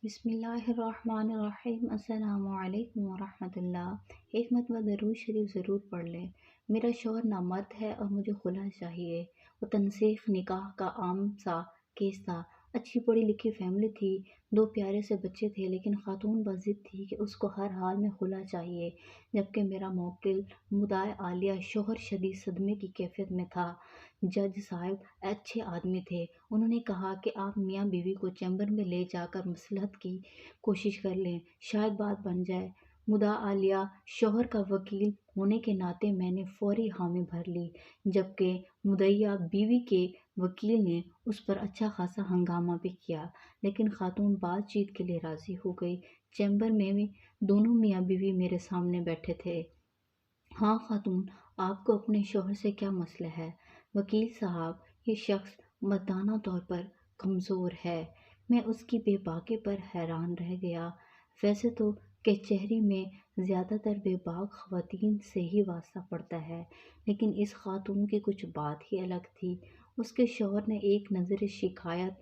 بسم اللہ الرحمن الرحیم۔ السلام علیکم ورحمۃ اللہ۔ ایک مرتبہ درود شریف ضرور پڑھ لیں۔ میرا شوہر نامرد ہے اور مجھے خلا چاہیے۔ وہ تنسیخ نکاح کا عام سا کیس تھا۔ اچھی پڑھی لکھی فیملی تھی، 2 پیارے سے بچے تھے، لیکن خاتون بس ضد تھی کہ اس کو ہر حال میں خلا چاہیے، جبکہ میرا موکل مدعی عالیہ شوہر شدید صدمے کی کیفیت میں تھا۔ جج صاحب اچھے آدمی تھے۔ انہوں نے کہا کہ آپ میاں بیوی کو چیمبر میں لے جا کر مصلحت کی کوشش کر لیں، شاید بات بن جائے۔ مدعی عالیہ شوہر کا وکیل ہونے کے ناطے میں نے فوری حامی بھر لی، جبکہ مدعیہ بیوی کے وکیل نے اس پر اچھا خاصا ہنگامہ بھی کیا، لیکن خاتون بات چیت کے لیے راضی ہو گئی۔ چیمبر میں دونوں میاں بیوی میرے سامنے بیٹھے تھے۔ ہاں خاتون، آپ کو اپنے شوہر سے کیا مسئلہ ہے؟ وکیل صاحب، یہ شخص مردانہ طور پر کمزور ہے۔ میں اس کی بے باکی پر حیران رہ گیا۔ ویسے تو کچہری میں زیادہ تر بے باک خواتین سے ہی واسطہ پڑتا ہے، لیکن اس خاتون کی کچھ بات ہی الگ تھی۔ اس کے شوہر نے ایک نظر شکایت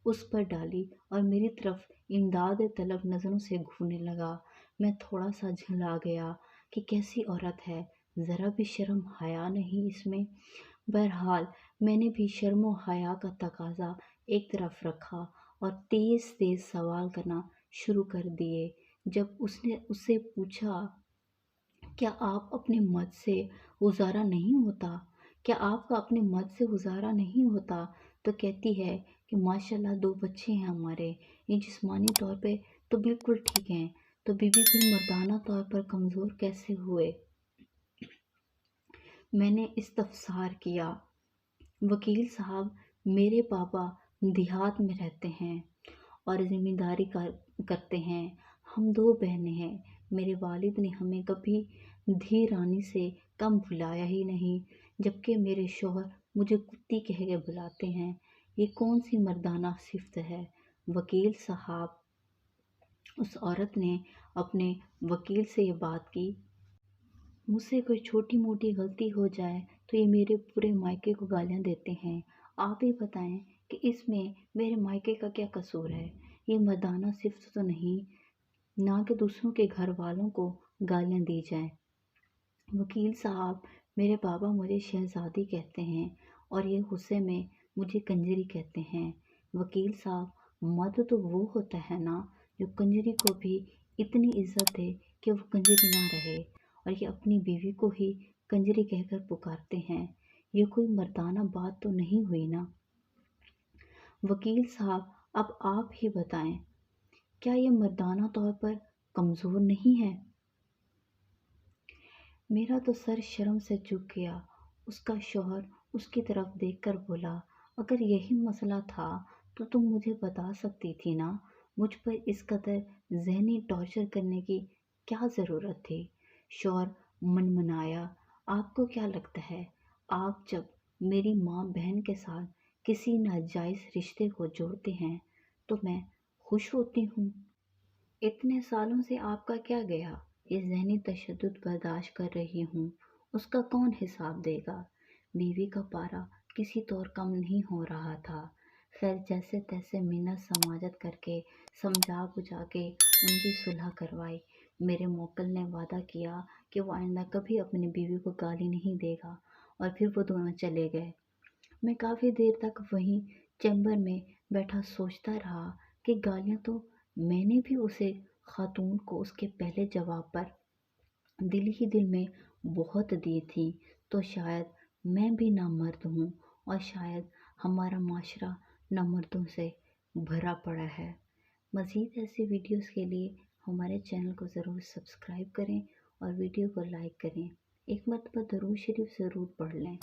اس پر ڈالی اور میری طرف امداد طلب نظروں سے گھورنے لگا۔ میں تھوڑا سا جھنجلا گیا کہ کیسی عورت ہے، ذرا بھی شرم حیا نہیں اس میں۔ بہرحال میں نے بھی شرم و حیا کا تقاضا ایک طرف رکھا اور تیز تیز سوال کرنا شروع کر دیے۔ جب اس نے اس سے پوچھا، کیا آپ اپنے مرد سے گزارا نہیں ہوتا؟ کیا آپ کا اپنے مرد سے گزارا نہیں ہوتا؟ تو کہتی ہے کہ ماشاءاللہ 2 بچے ہیں ہمارے، یہ جسمانی طور پہ تو بالکل ٹھیک ہیں، تو بیوی پھر مردانہ طور پر کمزور کیسے ہوئے؟ میں نے استفسار کیا۔ وکیل صاحب، میرے پاپا دیہات میں رہتے ہیں اور ذمہ داری کرتے ہیں۔ ہم 2 بہنیں ہیں۔ میرے والد نے ہمیں کبھی دھی رانی سے کم بلایا ہی نہیں، جبکہ میرے شوہر مجھے کتی کہہ کے بلاتے ہیں۔ یہ کون سی مردانہ صفت ہے؟ وکیل صاحب، اس عورت نے اپنے وکیل سے یہ بات کی، مجھ سے کوئی چھوٹی موٹی غلطی ہو جائے تو یہ میرے پورے مائکے کو گالیاں دیتے ہیں۔ آپ ہی بتائیں کہ اس میں میرے مائکے کا کیا قصور ہے؟ یہ مردانہ صفت تو نہیں، نہ کہ دوسروں کے گھر والوں کو گالیاں دی جائیں۔ وکیل صاحب، میرے بابا مجھے شہزادی کہتے ہیں اور یہ غصے میں مجھے کنجری کہتے ہیں۔ وکیل صاحب، مرد تو وہ ہوتا ہے نا جو کنجری کو بھی اتنی عزت دے کہ وہ کنجری نہ رہے، اور یہ اپنی بیوی کو ہی کنجری کہہ کر پکارتے ہیں۔ یہ کوئی مردانہ بات تو نہیں ہوئی نا؟ وکیل صاحب، اب آپ ہی بتائیں، کیا یہ مردانہ طور پر کمزور نہیں ہے؟ میرا تو سر شرم سے جھک گیا۔ اس کا شوہر اس کی طرف دیکھ کر بولا، اگر یہی مسئلہ تھا تو تم مجھے بتا سکتی تھی نا، مجھ پر اس قدر ذہنی ٹارچر کرنے کی کیا ضرورت تھی؟ شوہر منمنایا، آپ کو کیا لگتا ہے آپ جب میری ماں بہن کے ساتھ کسی ناجائز رشتے کو جوڑتے ہیں تو میں خوش ہوتی ہوں؟ اتنے سالوں سے آپ کا کیا گیا؟ یہ ذہنی تشدد برداشت کر رہی ہوں، اس کا کون حساب دے گا؟ بیوی کا پارا کسی طور کم نہیں ہو رہا تھا۔ خیر جیسے تیسے منت سماجت کر کے سمجھا بجھا کے ان کی صلح کروائی۔ میرے موکل نے وعدہ کیا کہ وہ آئندہ کبھی اپنی بیوی کو گالی نہیں دے گا، اور پھر وہ دونوں چلے گئے۔ میں کافی دیر تک وہیں چیمبر میں بیٹھا سوچتا رہا کہ گالیاں تو میں نے بھی اسے خاتون کو اس کے پہلے جواب پر دل ہی دل میں بہت دی تھی، تو شاید میں بھی نامرد ہوں، اور شاید ہمارا معاشرہ نامردوں سے بھرا پڑا ہے۔ مزید ایسی ویڈیوز کے لیے ہمارے چینل کو ضرور سبسکرائب کریں اور ویڈیو کو لائک کریں۔ ایک مرتبہ درود شریف ضرور پڑھ لیں۔